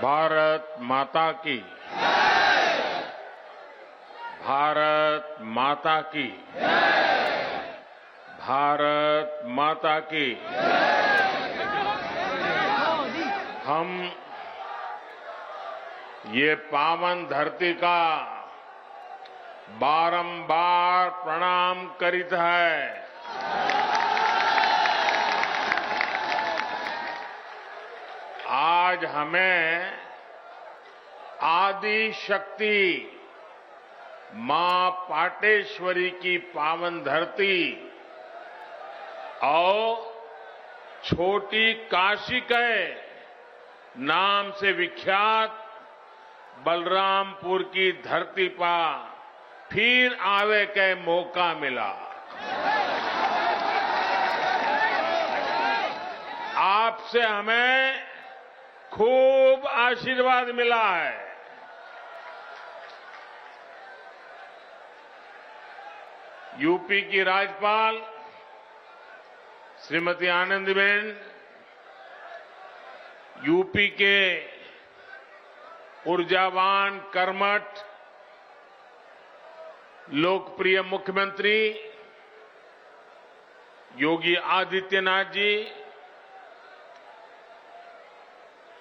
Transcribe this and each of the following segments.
भारत माता की भारत माता की भारत माता की हम ये पावन धरती का बारंबार प्रणाम करित है। आज हमें आदि शक्ति मां पाटेश्वरी की पावन धरती और छोटी काशी के नाम से विख्यात बलरामपुर की धरती पर फिर आवे के मौका मिला। आपसे हमें खूब आशीर्वाद मिला है। यूपी की राज्यपाल श्रीमती आनंदीबेन, यूपी के ऊर्जावान, कर्मठ, लोकप्रिय मुख्यमंत्री योगी आदित्यनाथ जी,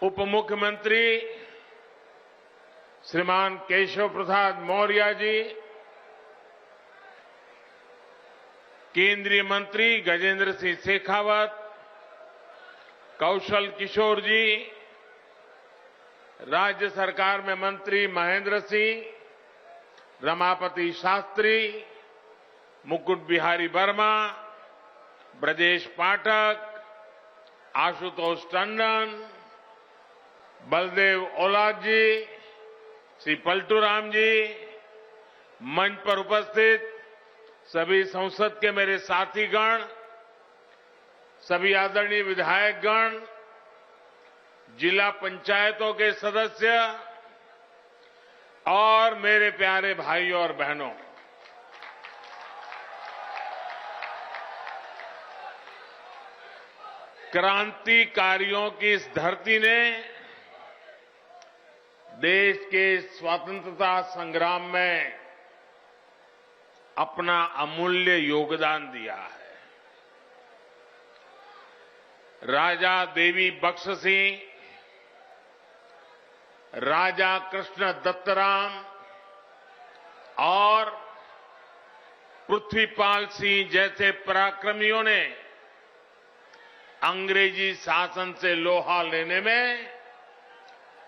उप मुख्यमंत्री श्रीमान केशव प्रसाद मौर्य जी, केंद्रीय मंत्री गजेंद्र सिंह शेखावत, कौशल किशोर जी, राज्य सरकार में मंत्री महेंद्र सिंह, रमापति शास्त्री, मुकुट बिहारी वर्मा, ब्रजेश पाठक, आशुतोष टंडन, बलदेव ओलाद जी, श्री पलटूराम जी, मंच पर उपस्थित सभी संसद के मेरे साथीगण, सभी आदरणीय विधायकगण, जिला पंचायतों के सदस्य और मेरे प्यारे भाइयों और बहनों, क्रांतिकारियों की इस धरती ने देश के स्वतंत्रता संग्राम में अपना अमूल्य योगदान दिया है। राजा देवी बख्श सिंह, राजा कृष्ण दत्तराम और पृथ्वीपाल सिंह जैसे पराक्रमियों ने अंग्रेजी शासन से लोहा लेने में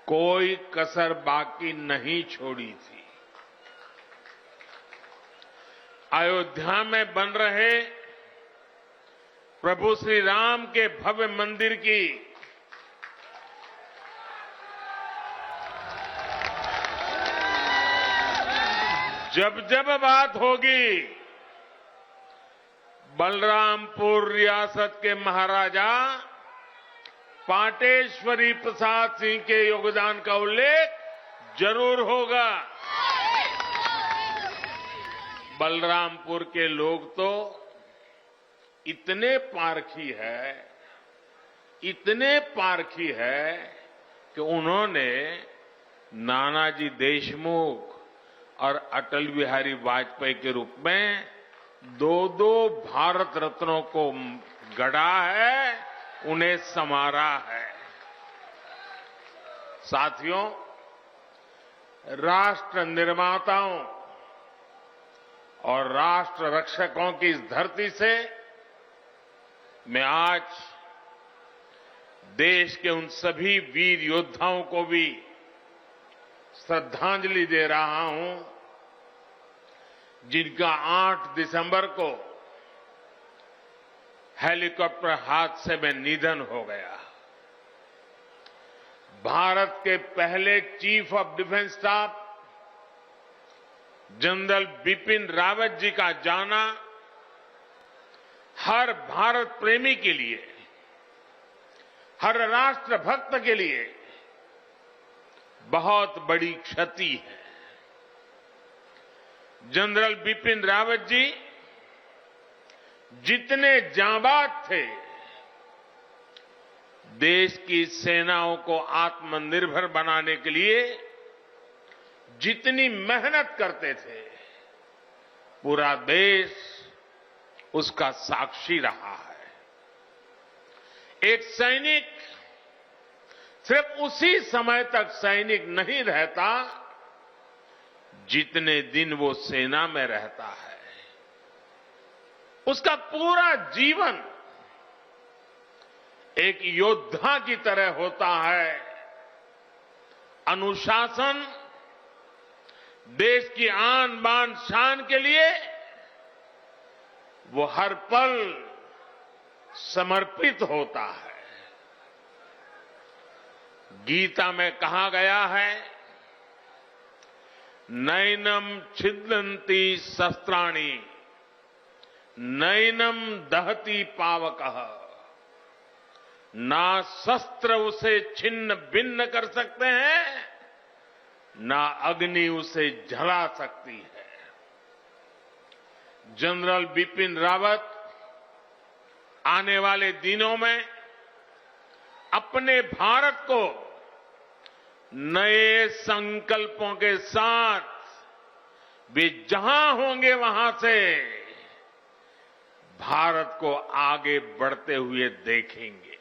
कोई कसर बाकी नहीं छोड़ी थी। अयोध्या में बन रहे प्रभु श्री राम के भव्य मंदिर की जब जब बात होगी, बलरामपुर रियासत के महाराजा पाटेश्वरी प्रसाद सिंह के योगदान का उल्लेख जरूर होगा। बलरामपुर के लोग तो इतने पारखी है कि उन्होंने नानाजी देशमुख और अटल बिहारी वाजपेयी के रूप में दो भारत रत्नों को गढ़ा है, उन्हें संवारा है। साथियों, राष्ट्र निर्माताओं और राष्ट्र रक्षकों की इस धरती से मैं आज देश के उन सभी वीर योद्धाओं को भी श्रद्धांजलि दे रहा हूं जिनका 8 दिसंबर को हेलीकॉप्टर हादसे में निधन हो गया। भारत के पहले chief of defence staff general Bipin Rawat ji का जाना हर भारत प्रेमी के लिए, हर राष्ट्र भक्त के लिए बहुत बड़ी क्षति है। जनरल बिपिन रावत जी जितने जांबाज थे, देश की सेनाओं को आत्मनिर्भर बनाने के लिए जितनी मेहनत करते थे, पूरा देश उसका साक्षी रहा है। एक सैनिक सिर्फ उसी समय तक सैनिक नहीं रहता जितने दिन वो सेना में रहता है। उसका पूरा जीवन एक योद्धा की तरह होता है। अनुशासन, देश की आन बान शान के लिए वो हर पल समर्पित होता है। गीता में कहा गया है, नैनम छिद्यन्ति शस्त्राणि नैनम दहति पावकः, ना शस्त्र उसे छिन्न भिन्न कर सकते हैं, ना अग्नि उसे जला सकती है। जनरल बिपिन रावत आने वाले दिनों में अपने भारत को नए संकल्पों के साथ वे जहां होंगे वहां से भारत को आगे बढ़ते हुए देखेंगे।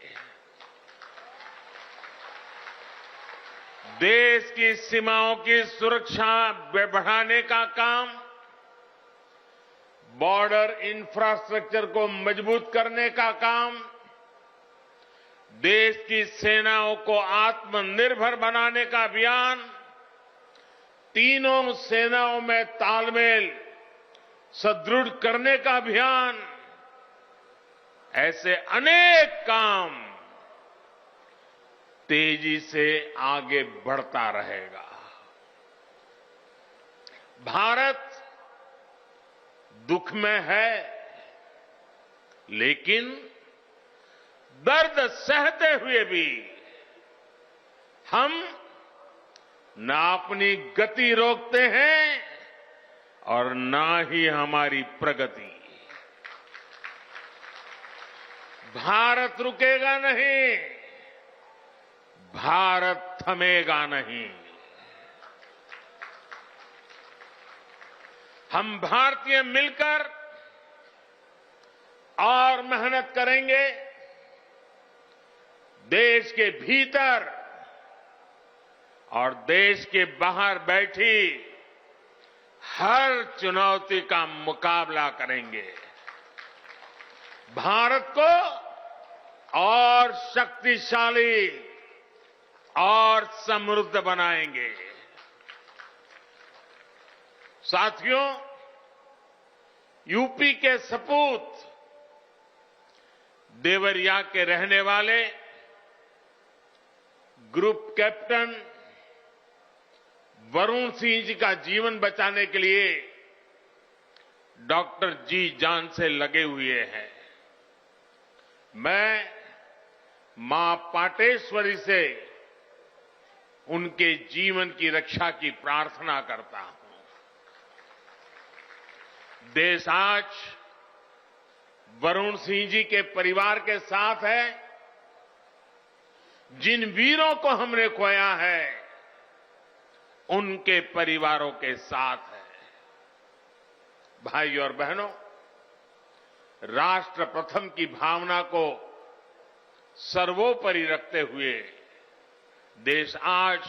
देश की सीमाओं की सुरक्षा बढ़ाने का काम, बॉर्डर इंफ्रास्ट्रक्चर को मजबूत करने का काम, देश की सेनाओं को आत्मनिर्भर बनाने का अभियान, तीनों सेनाओं में तालमेल सुदृढ़ करने का अभियान, ऐसे अनेक काम तेजी से आगे बढ़ता रहेगा। भारत दुख में है, लेकिन दर्द सहते हुए भी हम ना अपनी गति रोकते हैं और ना ही हमारी प्रगति। भारत रुकेगा नहीं, भारत थमेगा नहीं। हम भारतीय मिलकर और मेहनत करेंगे। देश के भीतर और देश के बाहर बैठी हर चुनौती का मुकाबला करेंगे। भारत को और शक्तिशाली और समृद्ध बनाएंगे। साथियों, यूपी के सपूत देवरिया के रहने वाले ग्रुप कैप्टन वरुण सिंह जी का जीवन बचाने के लिए डॉक्टर जी जान से लगे हुए हैं। मैं मां पाटेश्वरी से उनके जीवन की रक्षा की प्रार्थना करता हूं। देश आज वरुण सिंह जी के परिवार के साथ है। जिन वीरों को हमने खोया है, उनके परिवारों के साथ है। भाई और बहनों, राष्ट्र प्रथम की भावना को सर्वोपरि रखते हुए देश आज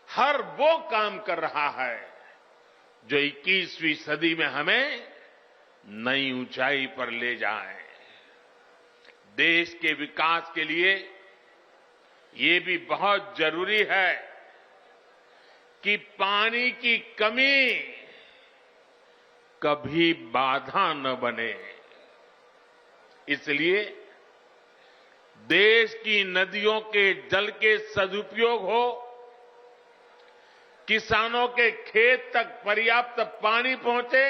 हर वो काम कर रहा है जो 21वीं सदी में हमें नई ऊंचाई पर ले जाए। देश के विकास के लिए ये भी बहुत जरूरी है कि पानी की कमी कभी बाधा न बने। इसलिए देश की नदियों के जल के सदुपयोग हो, किसानों के खेत तक पर्याप्त पानी पहुंचे,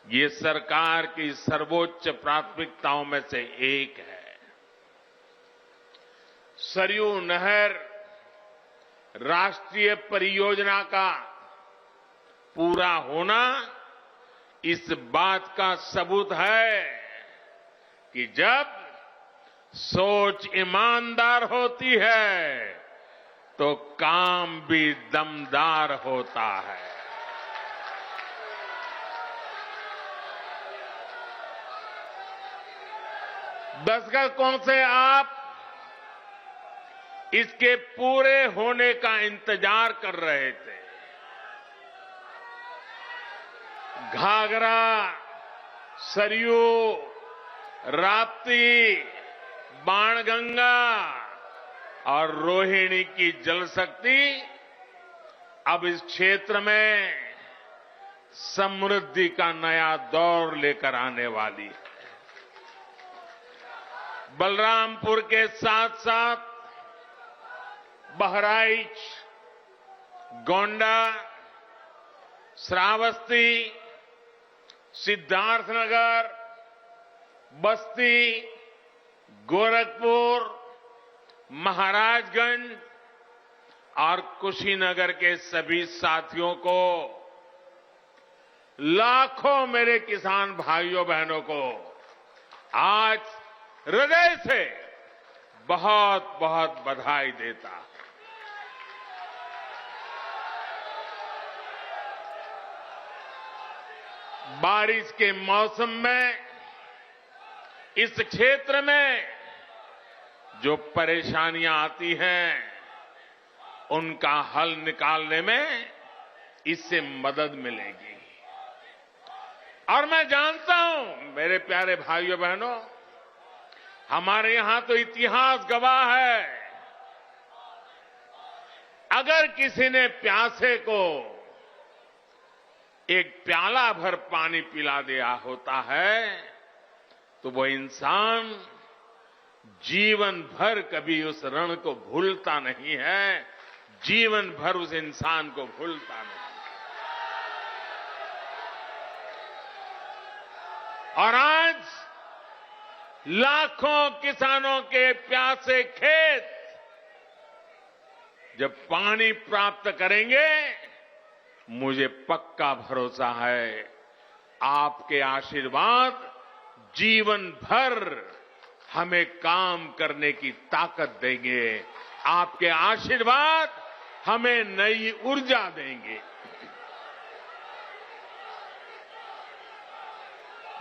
ये सरकार की सर्वोच्च प्राथमिकताओं में से एक है। सरयू नहर राष्ट्रीय परियोजना का पूरा होना इस बात का सबूत है कि जब सोच ईमानदार होती है तो काम भी दमदार होता है। दशकों से आप इसके पूरे होने का इंतजार कर रहे थे। घाघरा, सरयू, राप्ती, बाणगंगा और रोहिणी की जल शक्ति अब इस क्षेत्र में समृद्धि का नया दौर लेकर आने वाली है। बलरामपुर के साथ साथ बहराइच, गोंडा, श्रावस्ती, सिद्धार्थनगर, बस्ती, गोरखपुर, महाराजगंज और कुशीनगर के सभी साथियों को, लाखों मेरे किसान भाइयों बहनों को आज हृदय से बहुत बहुत बधाई देता हूं। बारिश के मौसम में इस क्षेत्र में जो परेशानियां आती हैं उनका हल निकालने में इससे मदद मिलेगी। और मैं जानता हूं मेरे प्यारे भाइयों बहनों, हमारे यहां तो इतिहास गवाह है, अगर किसी ने प्यासे को एक प्याला भर पानी पिला दिया होता है तो वो इंसान जीवन भर कभी उस ऋण को भूलता नहीं है, जीवन भर उस इंसान को भूलता नहीं। और आज लाखों किसानों के प्यासे खेत जब पानी प्राप्त करेंगे, मुझे पक्का भरोसा है आपके आशीर्वाद जीवन भर हमें काम करने की ताकत देंगे। आपके आशीर्वाद हमें नई ऊर्जा देंगे।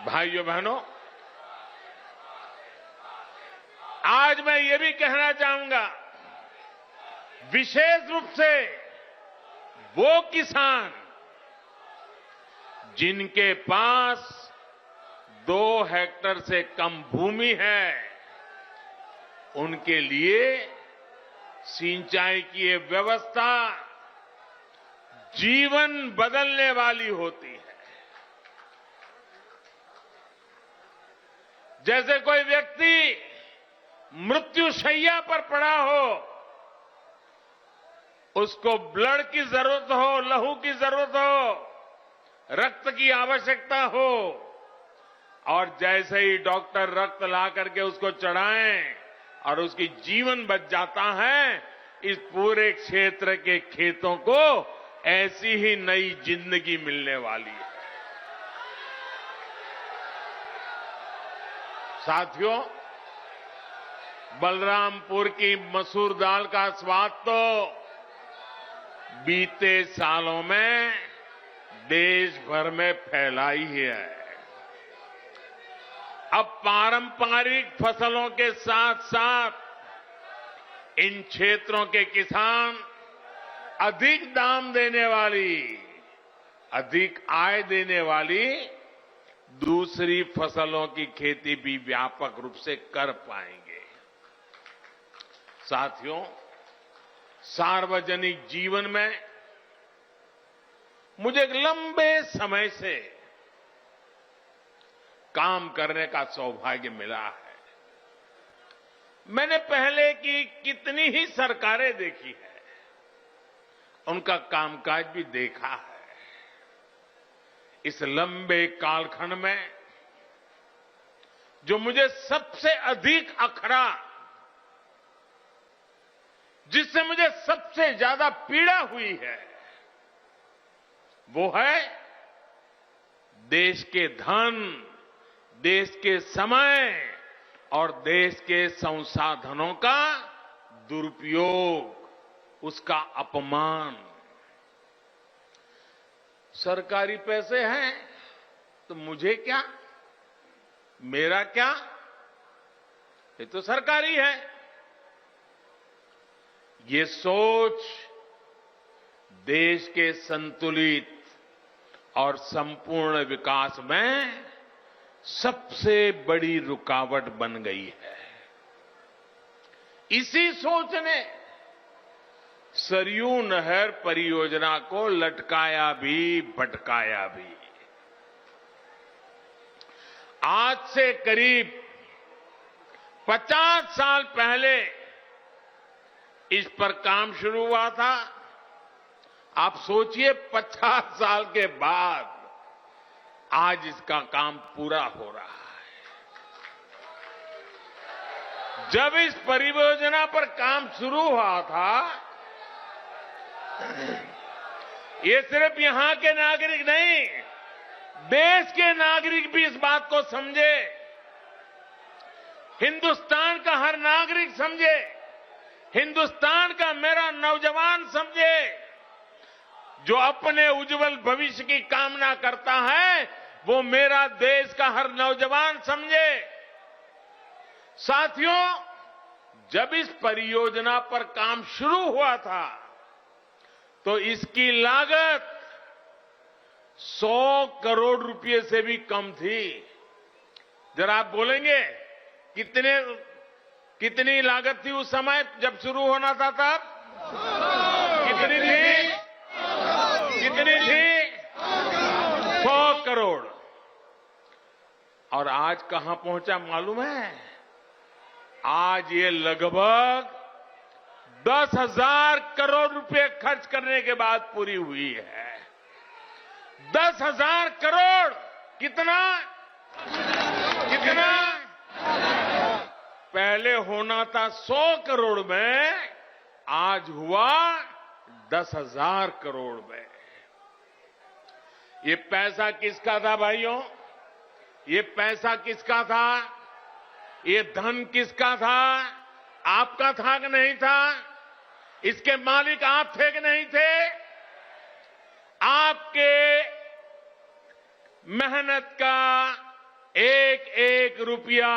भाइयों बहनों, आज मैं ये भी कहना चाहूंगा, विशेष रूप से वो किसान जिनके पास 2 हेक्टेयर से कम भूमि है, उनके लिए सिंचाई की ये व्यवस्था जीवन बदलने वाली होती है। जैसे कोई व्यक्ति मृत्युशैया पर पड़ा हो, उसको ब्लड की जरूरत हो, लहू की जरूरत हो, रक्त की आवश्यकता हो, और जैसे ही डॉक्टर रक्त ला करके उसको चढ़ाएं और उसकी जीवन बच जाता है, इस पूरे क्षेत्र के खेतों को ऐसी ही नई जिंदगी मिलने वाली है। साथियों, बलरामपुर की मसूर दाल का स्वाद तो बीते सालों में देश भर में फैला ही है। अब पारंपरिक फसलों के साथ साथ इन क्षेत्रों के किसान अधिक दाम देने वाली, अधिक आय देने वाली दूसरी फसलों की खेती भी व्यापक रूप से कर पाएंगे। साथियों, सार्वजनिक जीवन में मुझे एक लंबे समय से काम करने का सौभाग्य मिला है। मैंने पहले की कितनी ही सरकारें देखी है, उनका कामकाज भी देखा है। इस लंबे कालखंड में जो मुझे सबसे अधिक अखरा, जिससे मुझे सबसे ज्यादा पीड़ा हुई है, वो है देश के धन, देश के समय और देश के संसाधनों का दुरुपयोग, उसका अपमान। सरकारी पैसे हैं तो मुझे क्या, मेरा क्या, ये तो सरकारी है। ये सोच देश के संतुलित और संपूर्ण विकास में सबसे बड़ी रुकावट बन गई है। इसी सोच ने सरयू नहर परियोजना को लटकाया भी, भटकाया भी। आज से करीब 50 साल पहले इस पर काम शुरू हुआ था। आप सोचिए 50 साल के बाद आज इसका काम पूरा हो रहा है। जब इस परियोजना पर काम शुरू हुआ था, ये सिर्फ यहां के नागरिक नहीं, देश के नागरिक भी इस बात को समझे, हिंदुस्तान का हर नागरिक समझे, हिंदुस्तान का मेरा नौजवान समझे, जो अपने उज्जवल भविष्य की कामना करता है, वो मेरा देश का हर नौजवान समझे। साथियों, जब इस परियोजना पर काम शुरू हुआ था तो इसकी लागत 100 करोड़ रुपए से भी कम थी। जरा आप बोलेंगे कितनी लागत थी उस समय जब शुरू होना था तब? कितनी थी? कितनी थी? 100 करोड़। और आज कहां पहुंचा मालूम है? आज ये लगभग 10,000 करोड़ रुपए खर्च करने के बाद पूरी हुई है। 10,000 करोड़। कितना? कितना? पहले होना था 100 करोड़ में, आज हुआ 10,000 करोड़ में। ये पैसा किसका था भाइयों? ये पैसा किसका था? ये धन किसका था? आपका था कि नहीं था? इसके मालिक आप थे कि नहीं थे? आपके मेहनत का एक एक रुपया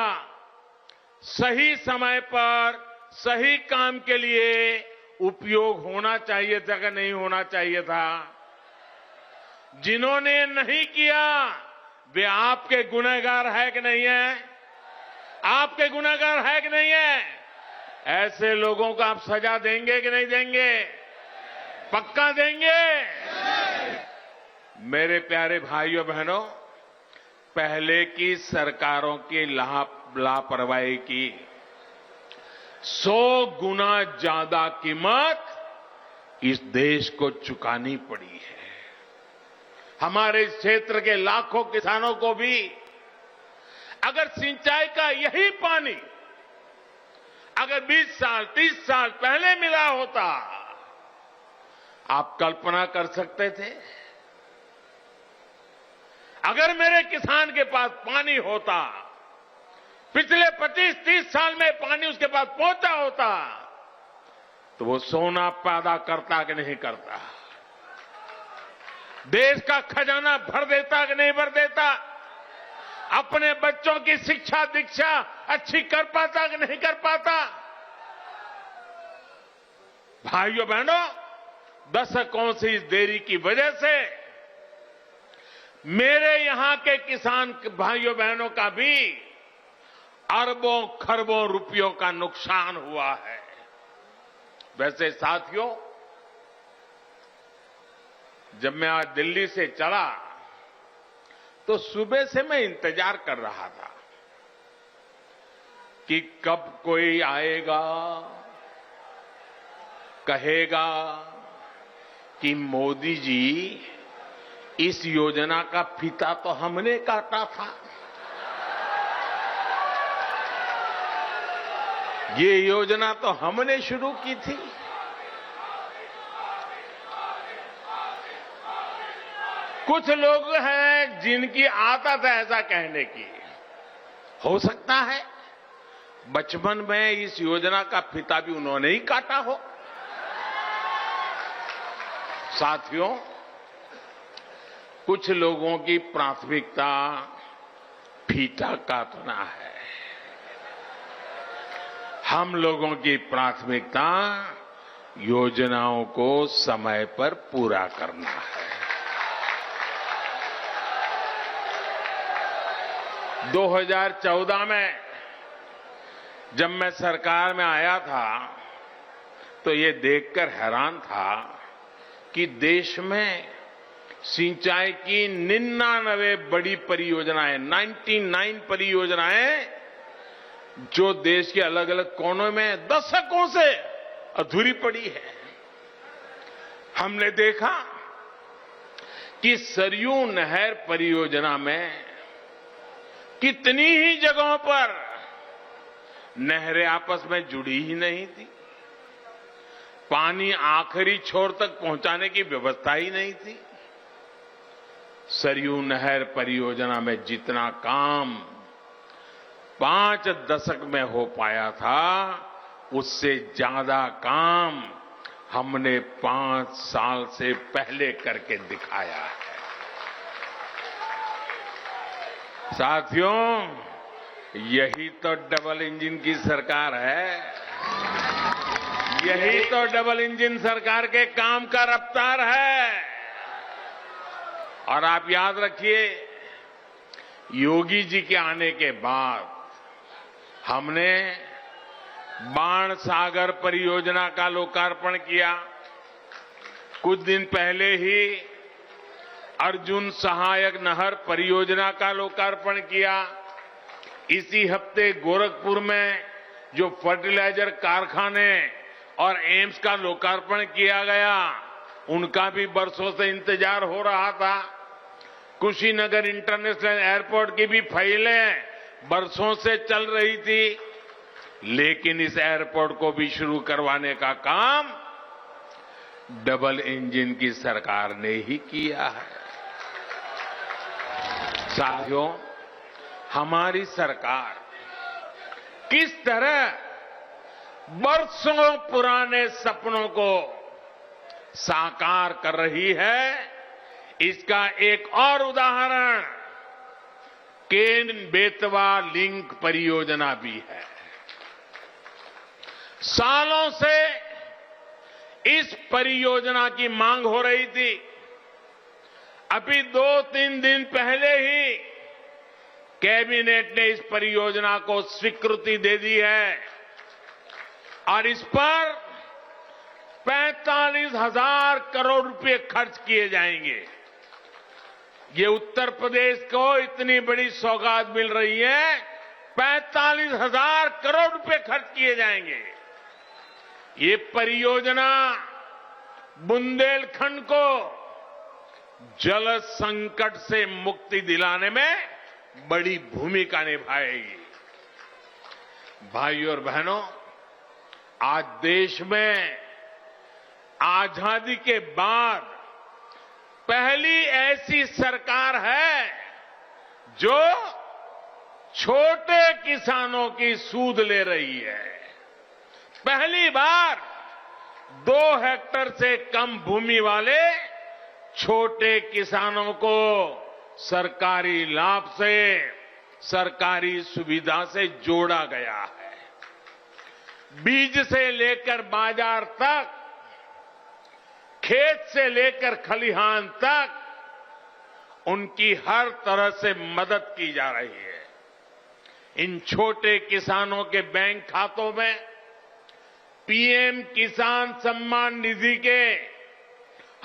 सही समय पर सही काम के लिए उपयोग होना चाहिए था कि नहीं होना चाहिए था? जिन्होंने नहीं किया वे आपके गुनहगार है कि नहीं है? आपके गुनहगार है कि नहीं है? ऐसे लोगों को आप सजा देंगे कि नहीं देंगे? पक्का देंगे? मेरे प्यारे भाइयों बहनों, पहले की सरकारों की लापरवाही की 100 गुना ज्यादा कीमत इस देश को चुकानी पड़ी है। हमारे इस क्षेत्र के लाखों किसानों को भी अगर सिंचाई का यही पानी अगर 20 साल 30 साल पहले मिला होता, आप कल्पना कर सकते थे? अगर मेरे किसान के पास पानी होता, पिछले 25-30 साल में पानी उसके पास पहुंचा होता, तो वो सोना पैदा करता कि नहीं करता? देश का खजाना भर देता कि नहीं भर देता? अपने बच्चों की शिक्षा दीक्षा अच्छी कर पाता कि नहीं कर पाता? भाइयों बहनों, दशकों से इस देरी की वजह से मेरे यहां के किसान भाइयों बहनों का भी अरबों खरबों रुपयों का नुकसान हुआ है। वैसे साथियों, जब मैं आज दिल्ली से चला तो सुबह से मैं इंतजार कर रहा था कि कब कोई आएगा, कहेगा कि मोदी जी, इस योजना का फीता तो हमने काटा था, ये योजना तो हमने शुरू की थी। कुछ लोग हैं जिनकी आदत है ऐसा कहने की। हो सकता है बचपन में इस योजना का फीता भी उन्होंने ही काटा हो। साथियों, कुछ लोगों की प्राथमिकता फीता काटना है, हम लोगों की प्राथमिकता योजनाओं को समय पर पूरा करना है। 2014 में जब मैं सरकार में आया था तो ये देखकर हैरान था कि देश में सिंचाई की 99 बड़ी परियोजनाएं, 99 परियोजनाएं जो देश के अलग अलग कोनों में दशकों से अधूरी पड़ी है। हमने देखा कि सरयू नहर परियोजना में कितनी ही जगहों पर नहरें आपस में जुड़ी ही नहीं थी, पानी आखिरी छोर तक पहुंचाने की व्यवस्था ही नहीं थी। सरयू नहर परियोजना में जितना काम 5 दशक में हो पाया था, उससे ज्यादा काम हमने 5 साल से पहले करके दिखाया है। साथियों, यही तो डबल इंजन की सरकार है, यही तो डबल इंजन सरकार के काम का रफ्तार है। और आप याद रखिए, योगी जी के आने के बाद हमने बाण सागर परियोजना का लोकार्पण किया। कुछ दिन पहले ही अर्जुन सहायक नहर परियोजना का लोकार्पण किया। इसी हफ्ते गोरखपुर में जो फर्टिलाइजर कारखाने और एम्स का लोकार्पण किया गया, उनका भी बरसों से इंतजार हो रहा था। कुशीनगर इंटरनेशनल एयरपोर्ट की भी फाइलें बरसों से चल रही थी, लेकिन इस एयरपोर्ट को भी शुरू करवाने का काम डबल इंजन की सरकार ने ही किया है। साथियों, हमारी सरकार किस तरह बरसों पुराने सपनों को साकार कर रही है, इसका एक और उदाहरण केन बेतवा लिंक परियोजना भी है। सालों से इस परियोजना की मांग हो रही थी। अभी 2-3 दिन पहले ही कैबिनेट ने इस परियोजना को स्वीकृति दे दी है और इस पर 45,000 करोड़ रुपए खर्च किए जाएंगे। ये उत्तर प्रदेश को इतनी बड़ी सौगात मिल रही है, 45,000 करोड़ रुपए खर्च किए जाएंगे। ये परियोजना बुंदेलखंड को जल संकट से मुक्ति दिलाने में बड़ी भूमिका निभाएगी। भाइयों और बहनों, आज देश में आजादी के बाद पहली ऐसी सरकार है जो छोटे किसानों की सूद ले रही है। पहली बार 2 हेक्टेयर से कम भूमि वाले छोटे किसानों को सरकारी लाभ से, सरकारी सुविधा से जोड़ा गया है। बीज से लेकर बाजार तक, खेत से लेकर खलिहान तक उनकी हर तरह से मदद की जा रही है। इन छोटे किसानों के बैंक खातों में पीएम किसान सम्मान निधि के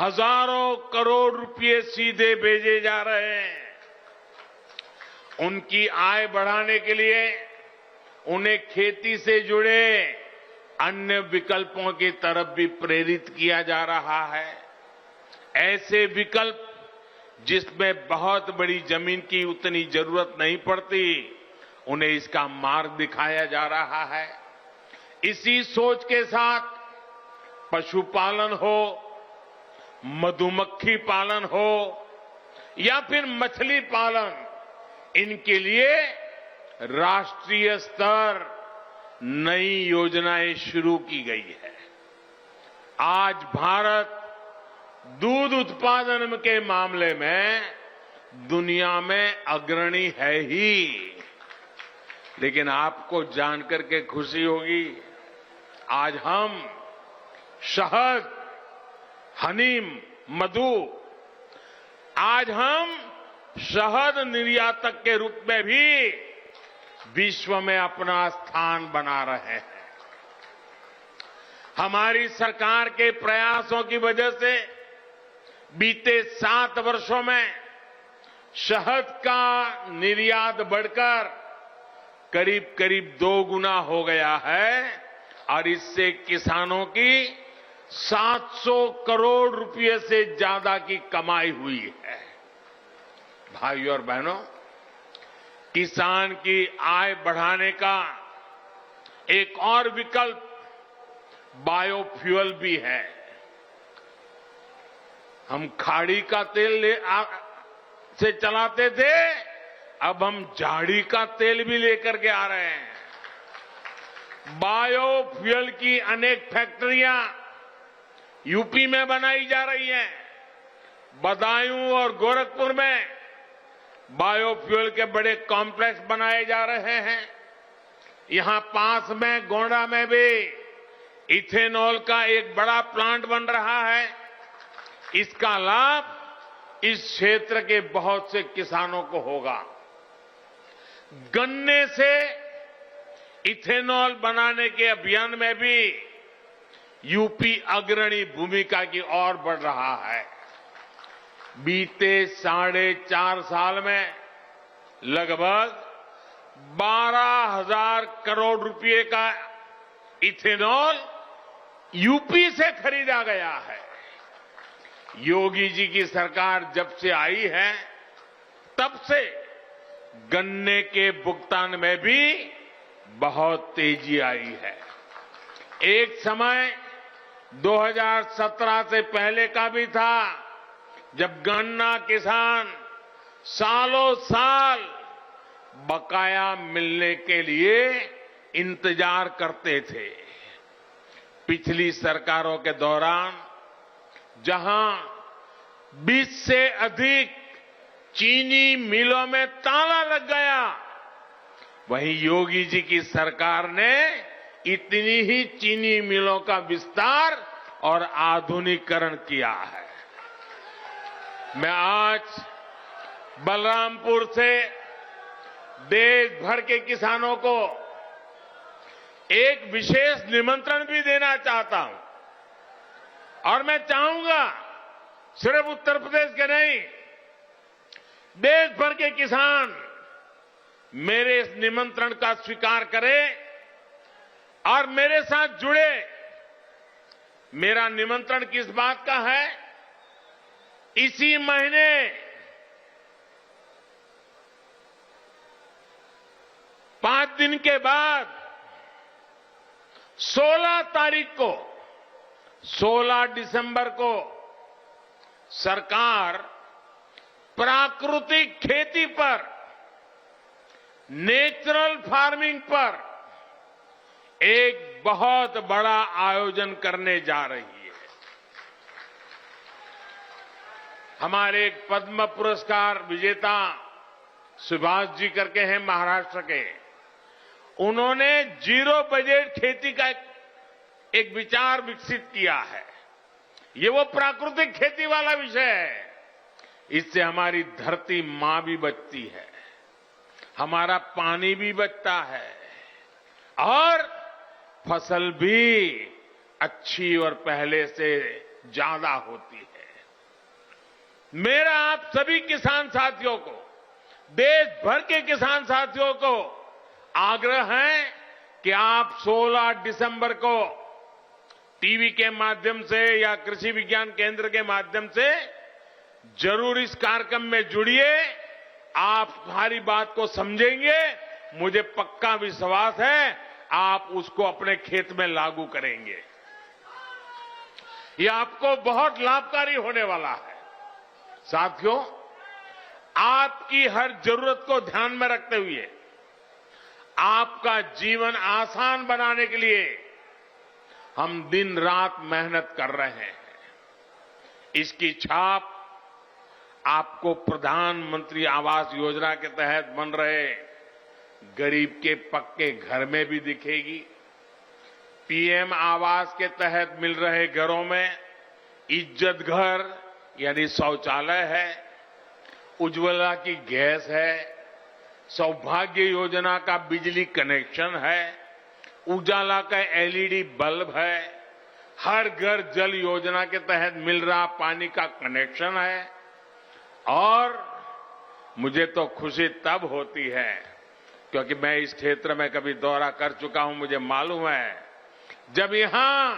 हजारों करोड़ रुपए सीधे भेजे जा रहे हैं। उनकी आय बढ़ाने के लिए उन्हें खेती से जुड़े अन्य विकल्पों की तरफ भी प्रेरित किया जा रहा है। ऐसे विकल्प जिसमें बहुत बड़ी जमीन की उतनी जरूरत नहीं पड़ती, उन्हें इसका मार्ग दिखाया जा रहा है। इसी सोच के साथ पशुपालन हो, मधुमक्खी पालन हो या फिर मछली पालन, इनके लिए राष्ट्रीय स्तर नई योजनाएं शुरू की गई है। आज भारत दूध उत्पादन के मामले में दुनिया में अग्रणी है ही, लेकिन आपको जानकर के खुशी होगी, आज हम शहद, हनी, मधु, आज हम शहद निर्यातक के रूप में भी विश्व में अपना स्थान बना रहे हैं। हमारी सरकार के प्रयासों की वजह से बीते 7 वर्षों में शहद का निर्यात बढ़कर करीब करीब 2 गुना हो गया है और इससे किसानों की 700 करोड़ रुपए से ज्यादा की कमाई हुई है। भाइयों और बहनों, किसान की आय बढ़ाने का एक और विकल्प बायोफ्यूल भी है। हम खाड़ी का तेल से चलाते थे, अब हम झाड़ी का तेल भी लेकर के आ रहे हैं। बायोफ्यूल की अनेक फैक्ट्रियां यूपी में बनाई जा रही हैं। बदायूं और गोरखपुर में बायोफ्यूल के बड़े कॉम्प्लेक्स बनाए जा रहे हैं। यहां पास में गोंडा में भी इथेनॉल का एक बड़ा प्लांट बन रहा है। इसका लाभ इस क्षेत्र के बहुत से किसानों को होगा। गन्ने से इथेनॉल बनाने के अभियान में भी यूपी अग्रणी भूमिका की ओर बढ़ रहा है। बीते 4.5 साल में लगभग 12,000 करोड़ रुपए का इथेनॉल यूपी से खरीदा गया है। योगी जी की सरकार जब से आई है, तब से गन्ने के भुगतान में भी बहुत तेजी आई है। एक समय 2017 से पहले का भी था, जब गन्ना किसान सालों साल बकाया मिलने के लिए इंतजार करते थे। पिछली सरकारों के दौरान जहां 20 से अधिक चीनी मिलों में ताला लग गया, वहीं योगी जी की सरकार ने इतनी ही चीनी मिलों का विस्तार और आधुनिकीकरण किया है। मैं आज बलरामपुर से देश भर के किसानों को एक विशेष निमंत्रण भी देना चाहता हूं और मैं चाहूंगा सिर्फ उत्तर प्रदेश के नहीं, देश भर के किसान मेरे इस निमंत्रण का स्वीकार करें और मेरे साथ जुड़े। मेरा निमंत्रण किस बात का है? इसी महीने 5 दिन के बाद 16 तारीख को, 16 दिसंबर को सरकार प्राकृतिक खेती पर, नेचुरल फार्मिंग पर एक बहुत बड़ा आयोजन करने जा रही है। हमारे एक पद्म पुरस्कार विजेता सुभाष जी करके हैं महाराष्ट्र के, उन्होंने जीरो बजट खेती का एक विचार विकसित किया है। ये वो प्राकृतिक खेती वाला विषय है। इससे हमारी धरती मां भी बचती है, हमारा पानी भी बचता है और फसल भी अच्छी और पहले से ज्यादा होती है। मेरा आप सभी किसान साथियों को, देश भर के किसान साथियों को आग्रह है कि आप 16 दिसंबर को टीवी के माध्यम से या कृषि विज्ञान केंद्र के माध्यम से जरूर इस कार्यक्रम में जुड़िए। आप हमारी बात को समझेंगे, मुझे पक्का विश्वास है आप उसको अपने खेत में लागू करेंगे। यह आपको बहुत लाभकारी होने वाला है। साथियों, आपकी हर जरूरत को ध्यान में रखते हुए आपका जीवन आसान बनाने के लिए हम दिन रात मेहनत कर रहे हैं। इसकी छाप आपको प्रधानमंत्री आवास योजना के तहत बन रहे गरीब के पक्के घर में भी दिखेगी। पीएम आवास के तहत मिल रहे घरों में इज्जत घर यानी शौचालय है, उज्ज्वला की गैस है, सौभाग्य योजना का बिजली कनेक्शन है, उजाला का एलईडी बल्ब है, हर घर जल योजना के तहत मिल रहा पानी का कनेक्शन है। और मुझे तो खुशी तब होती है क्योंकि मैं इस क्षेत्र में कभी दौरा कर चुका हूं, मुझे मालूम है जब यहां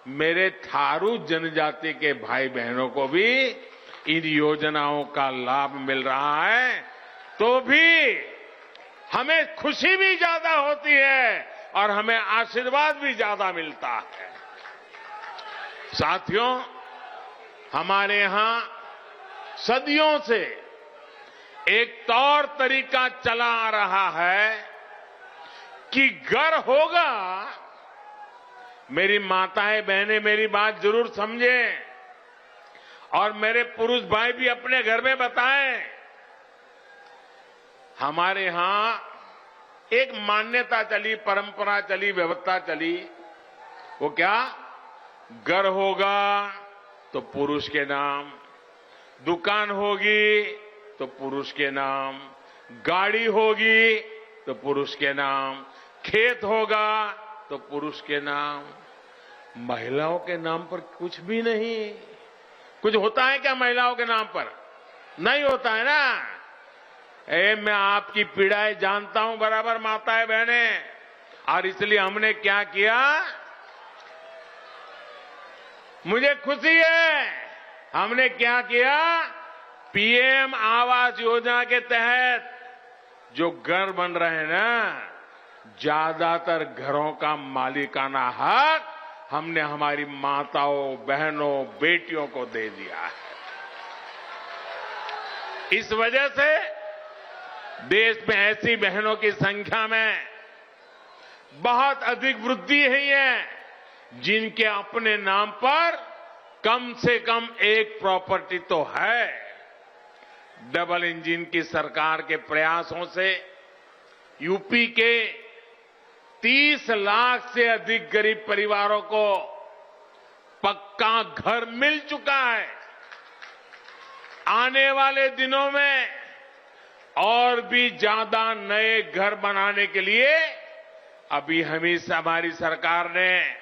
मेरे थारू जनजाति के भाई बहनों को भी इन योजनाओं का लाभ मिल रहा है तो भी हमें खुशी भी ज्यादा होती है और हमें आशीर्वाद भी ज्यादा मिलता है। साथियों, हमारे यहां सदियों से एक तौर तरीका चला आ रहा है कि घर होगा। मेरी माताएं बहनें मेरी बात जरूर समझें और मेरे पुरुष भाई भी अपने घर में बताएं। हमारे यहां एक मान्यता चली, परंपरा चली, व्यवस्था चली। वो क्या? घर होगा तो पुरुष के नाम, दुकान होगी तो पुरुष के नाम, गाड़ी होगी तो पुरुष के नाम, खेत होगा तो पुरुष के नाम। महिलाओं के नाम पर कुछ भी नहीं। कुछ होता है क्या महिलाओं के नाम पर? नहीं होता है ना। मैं आपकी पीड़ाएं जानता हूं बराबर माताएं बहनें, और इसलिए हमने क्या किया, मुझे खुशी है, हमने क्या किया, पीएम आवास योजना के तहत जो घर बन रहे हैं ना, ज्यादातर घरों का मालिकाना हक हमने हमारी माताओं, बहनों, बेटियों को दे दिया है। इस वजह से देश में ऐसी बहनों की संख्या में बहुत अधिक वृद्धि हुई है जिनके अपने नाम पर कम से कम एक प्रॉपर्टी तो है। डबल इंजन की सरकार के प्रयासों से यूपी के 30 लाख से अधिक गरीब परिवारों को पक्का घर मिल चुका है। आने वाले दिनों में और भी ज्यादा नए घर बनाने के लिए अभी हमारी सरकार ने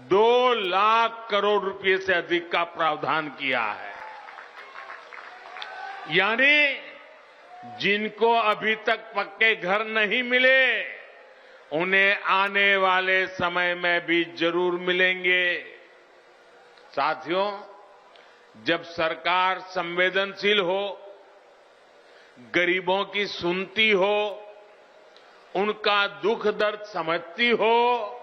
2 लाख करोड़ रुपए से अधिक का प्रावधान किया है। यानी जिनको अभी तक पक्के घर नहीं मिले उन्हें आने वाले समय में भी जरूर मिलेंगे। साथियों, जब सरकार संवेदनशील हो, गरीबों की सुनती हो, उनका दुख दर्द समझती हो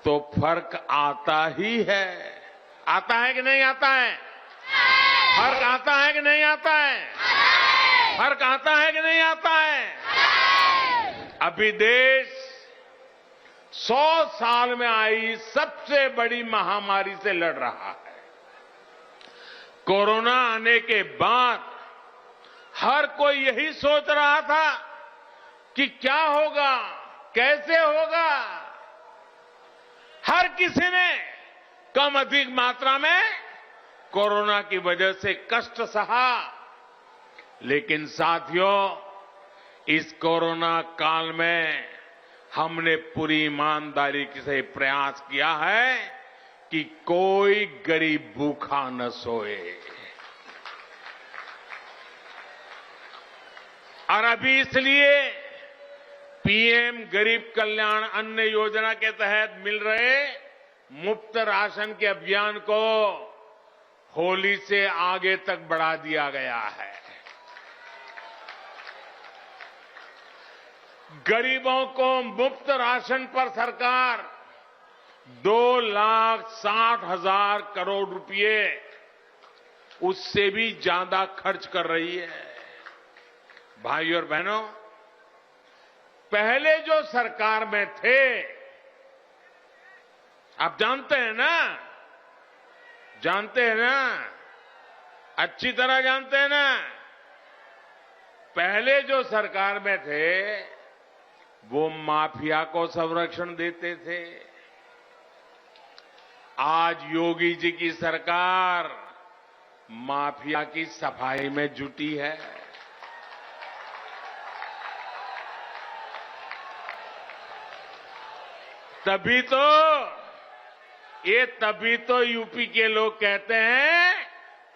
तो फर्क आता ही है। आता है कि नहीं आता है? फर्क आता है कि नहीं आता है? फर्क आता है कि नहीं आता है? अभी देश 100 साल में आई सबसे बड़ी महामारी से लड़ रहा है। कोरोना आने के बाद हर कोई यही सोच रहा था कि क्या होगा, कैसे होगा। हर किसी ने कम अधिक मात्रा में कोरोना की वजह से कष्ट सहा, लेकिन साथियों, इस कोरोना काल में हमने पूरी ईमानदारी से प्रयास किया है कि कोई गरीब भूखा न सोए। और अभी इसलिए पीएम गरीब कल्याण अन्न योजना के तहत मिल रहे मुफ्त राशन के अभियान को होली से आगे तक बढ़ा दिया गया है। गरीबों को मुफ्त राशन पर सरकार 2,60,000 करोड़ रुपए उससे भी ज्यादा खर्च कर रही है। भाइयों और बहनों, पहले जो सरकार में थे, आप जानते हैं ना, अच्छी तरह जानते हैं ना, पहले जो सरकार में थे वो माफिया को संरक्षण देते थे। आज योगी जी की सरकार माफिया की सफाई में जुटी है। तभी तो यूपी के लोग कहते हैं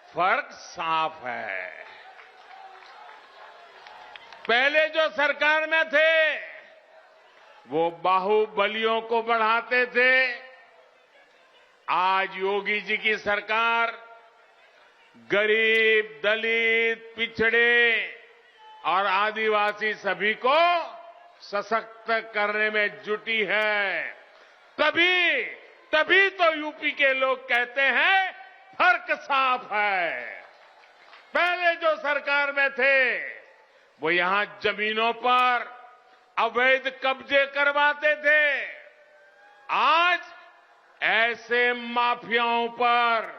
फर्क साफ है। पहले जो सरकार में थे वो बाहुबलियों को बढ़ाते थे। आज योगी जी की सरकार गरीब, दलित, पिछड़े और आदिवासी सभी को सशक्त करने में जुटी है। तभी तो यूपी के लोग कहते हैं फर्क साफ है। पहले जो सरकार में थे वो यहां जमीनों पर अवैध कब्जे करवाते थे। आज ऐसे माफियाओं पर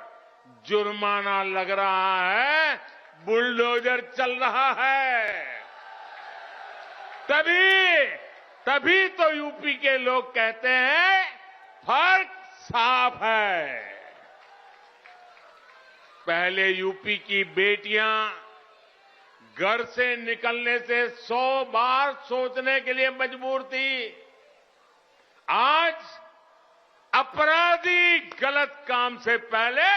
जुर्माना लग रहा है, बुलडोजर चल रहा है। तभी तो यूपी के लोग कहते हैं फर्क साफ है। पहले यूपी की बेटियां घर से निकलने से 100 बार सोचने के लिए मजबूर थी। आज अपराधी गलत काम से पहले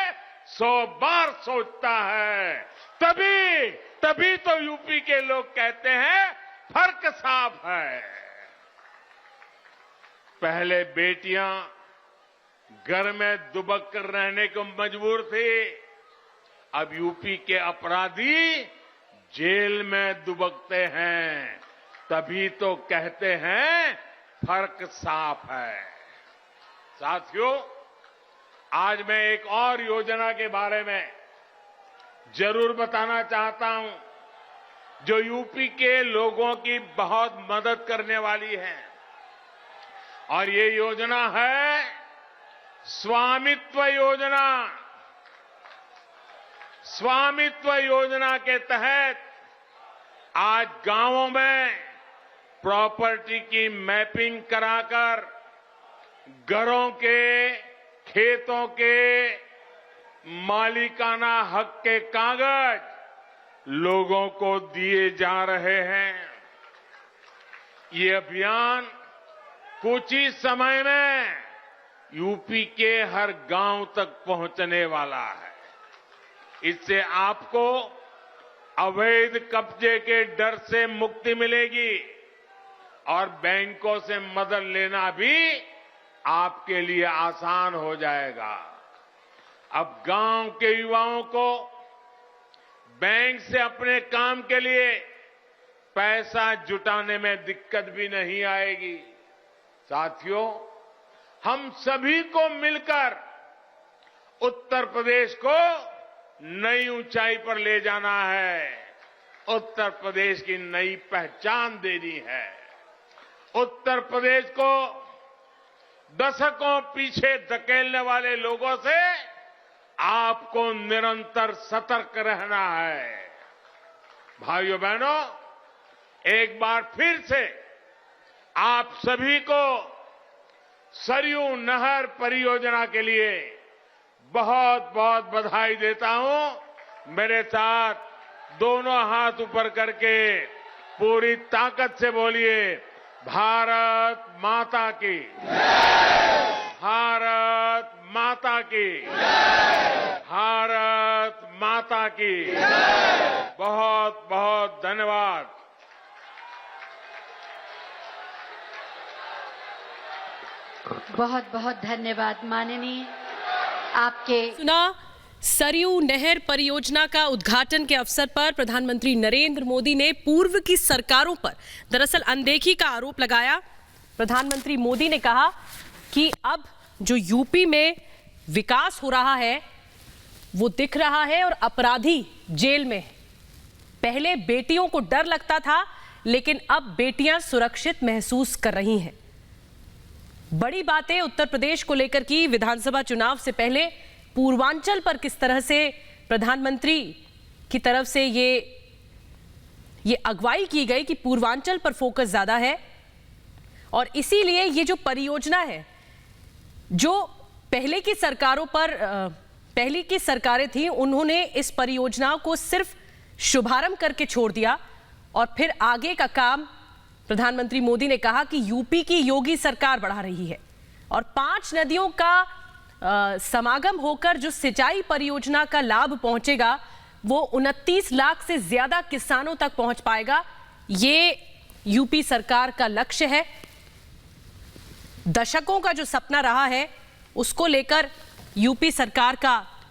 100 बार सोचता है। तभी तो यूपी के लोग कहते हैं फर्क साफ है। पहले बेटियां घर में दुबक कर रहने को मजबूर थी। अब यूपी के अपराधी जेल में दुबकते हैं। तभी तो कहते हैं फर्क साफ है। साथियों, आज मैं एक और योजना के बारे में जरूर बताना चाहता हूं जो यूपी के लोगों की बहुत मदद करने वाली है। और ये योजना है स्वामित्व योजना। स्वामित्व योजना के तहत आज गांवों में प्रॉपर्टी की मैपिंग कराकर घरों के, खेतों के मालिकाना हक के कागज लोगों को दिए जा रहे हैं। ये अभियान कुछ ही समय में यूपी के हर गांव तक पहुंचने वाला है। इससे आपको अवैध कब्जे के डर से मुक्ति मिलेगी और बैंकों से मदद लेना भी आपके लिए आसान हो जाएगा। अब गांव के युवाओं को बैंक से अपने काम के लिए पैसा जुटाने में दिक्कत भी नहीं आएगी। साथियों, हम सभी को मिलकर उत्तर प्रदेश को नई ऊंचाई पर ले जाना है। उत्तर प्रदेश की नई पहचान देनी है। उत्तर प्रदेश को दशकों पीछे धकेलने वाले लोगों से आपको निरंतर सतर्क रहना है। भाइयों बहनों, एक बार फिर से आप सभी को सरयू नहर परियोजना के लिए बहुत बहुत बधाई देता हूं। मेरे साथ दोनों हाथ ऊपर करके पूरी ताकत से बोलिए, भारत माता की, भारत माता की, भारत माता की। बहुत बहुत धन्यवाद। बहुत बहुत धन्यवाद माननीय आपके। सुना सरयू नहर परियोजना का उद्घाटन के अवसर पर प्रधानमंत्री नरेंद्र मोदी ने पूर्व की सरकारों पर दरअसल अनदेखी का आरोप लगाया। प्रधानमंत्री मोदी ने कहा कि अब जो यूपी में विकास हो रहा है वो दिख रहा है और अपराधी जेल में। पहले बेटियों को डर लगता था, लेकिन अब बेटियां सुरक्षित महसूस कर रही हैं। बड़ी बातें उत्तर प्रदेश को लेकर की। विधानसभा चुनाव से पहले पूर्वांचल पर किस तरह से प्रधानमंत्री की तरफ से ये अगुवाई की गई कि पूर्वांचल पर फोकस ज्यादा है, और इसीलिए ये जो परियोजना है, जो पहले की सरकारें थी, उन्होंने इस परियोजना को सिर्फ शुभारंभ करके छोड़ दिया और फिर आगे का काम प्रधानमंत्री मोदी ने कहा कि यूपी की योगी सरकार बढ़ा रही है। और 5 नदियों का समागम होकर जो सिंचाई परियोजना का लाभ पहुंचेगा वो 29 लाख से ज्यादा किसानों तक पहुंच पाएगा। ये यूपी सरकार का लक्ष्य है। दशकों का जो सपना रहा है उसको लेकर यूपी सरकार का